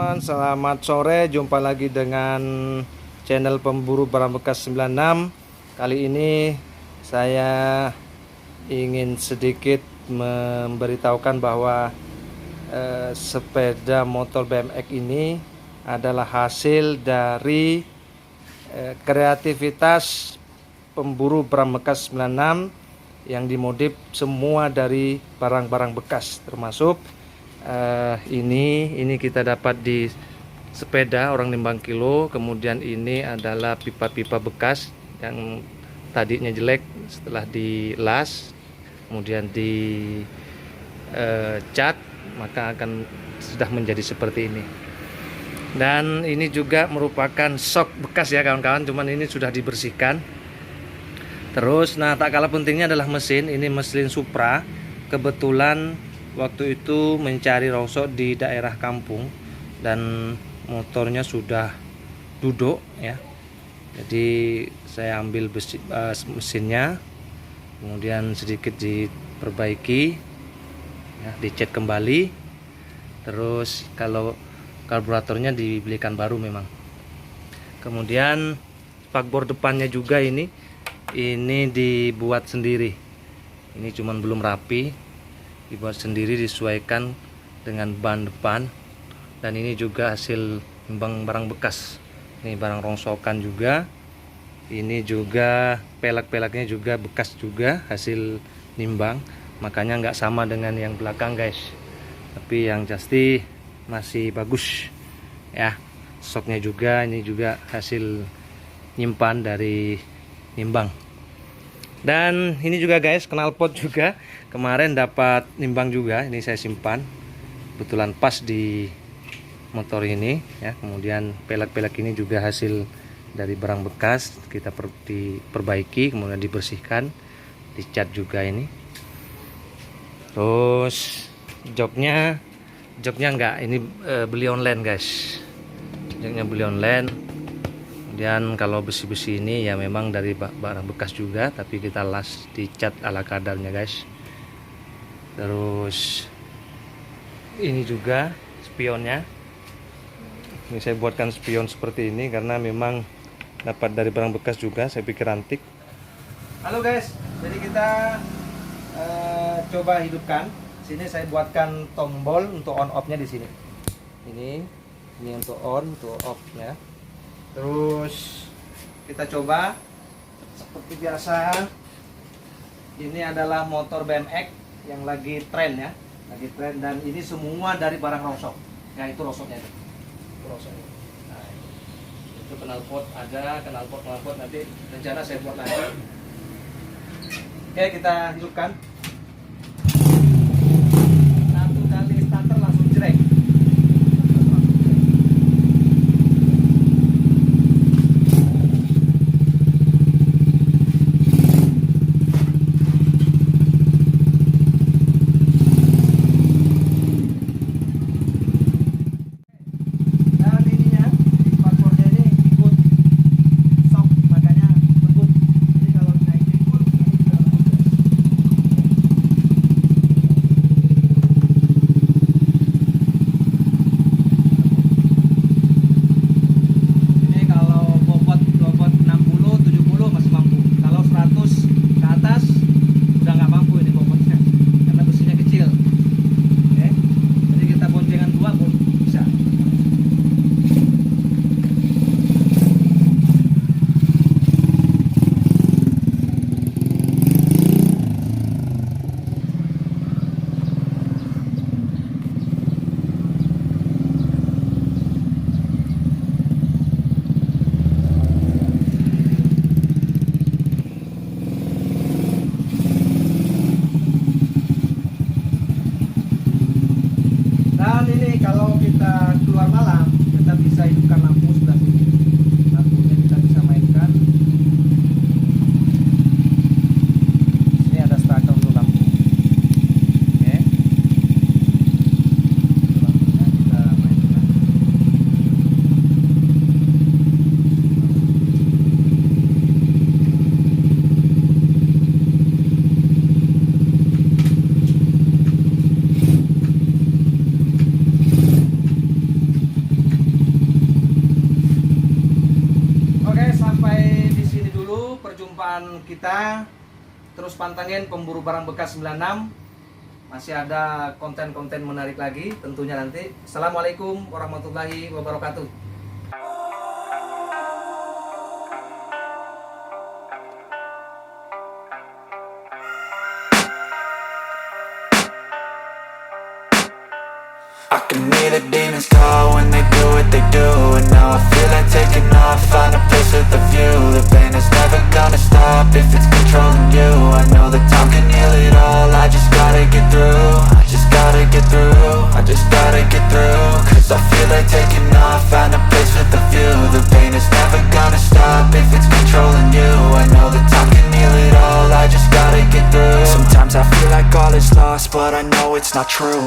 teman-teman, selamat sore. Jumpa lagi dengan channel Pemburu Barang Bekas 96. Kali ini saya ingin sedikit memberitahukan bahwa sepeda motor BMX ini adalah hasil dari kreativitas pemburu barang bekas 96 yang dimodif semua dari barang-barang bekas, termasuk ini kita dapat di sepeda orang Nimbang Kilo. Kemudian ini adalah pipa-pipa bekas yang tadinya jelek, setelah dilas kemudian di cat maka akan sudah menjadi seperti ini. Dan ini juga merupakan sok bekas ya kawan-kawan, cuman ini sudah dibersihkan. Terus nah tak kalah pentingnya adalah mesin. Ini mesin Supra. Kebetulan waktu itu mencari rongsok di daerah kampung dan motornya sudah duduk ya. Jadi saya ambil mesinnya, kemudian sedikit diperbaiki ya, dicat kembali. Terus kalau karburatornya dibelikan baru memang. Kemudian spakbor depannya juga ini dibuat sendiri. Ini cuman belum rapi, dibuat sendiri, disesuaikan dengan ban depan. Dan ini juga hasil nimbang barang bekas. Ini barang rongsokan juga. Ini juga pelek-peleknya juga bekas juga, hasil nimbang. Makanya nggak sama dengan yang belakang guys. Tapi yang pasti masih bagus ya. Soknya juga, ini juga hasil nyimpan dari nimbang. Dan ini juga guys, knalpot juga kemarin dapat nimbang juga. Ini saya simpan, kebetulan pas di motor ini ya. Kemudian pelek-pelek ini juga hasil dari barang bekas, kita diperbaiki, kemudian dibersihkan, dicat juga ini. Terus joknya enggak, ini beli online guys. Joknya beli online. Kemudian kalau besi-besi ini ya memang dari barang bekas juga, tapi kita las, dicat ala kadarnya guys. Terus ini juga spionnya. Ini saya buatkan spion seperti ini karena memang dapat dari barang bekas juga, saya pikir antik. Halo guys, jadi kita coba hidupkan. Sini saya buatkan tombol untuk on off-nya di sini. Ini untuk on, untuk off-nya. Terus kita coba seperti biasa. Ini adalah motor BMX yang lagi tren ya, lagi tren, dan ini semua dari barang rongsok. Ya itu rongsoknya itu. Rongsoknya. Nah, itu knalpot ada, knalpot nanti rencana saya buat lagi. Oke, kita hidupkan. Satu kali starter langsung jreng. kita. Terus pantengin Pemburu Barang Bekas 96. Masih ada konten-konten menarik lagi tentunya nanti. Assalamualaikum warahmatullahi wabarakatuh. I can hear the demons call when they do what they do. And now I feel like taking off, find a place with a view. The pain is never gonna stop if it's controlling you. I know that time can heal it all, I just gotta get through. I just gotta get through, I just gotta get through. Cause I feel like taking off, find a place with a view. The pain is never gonna stop if it's controlling you. I know that time can heal it all, I just gotta get through. Sometimes I feel like all is lost, but I know it's not true.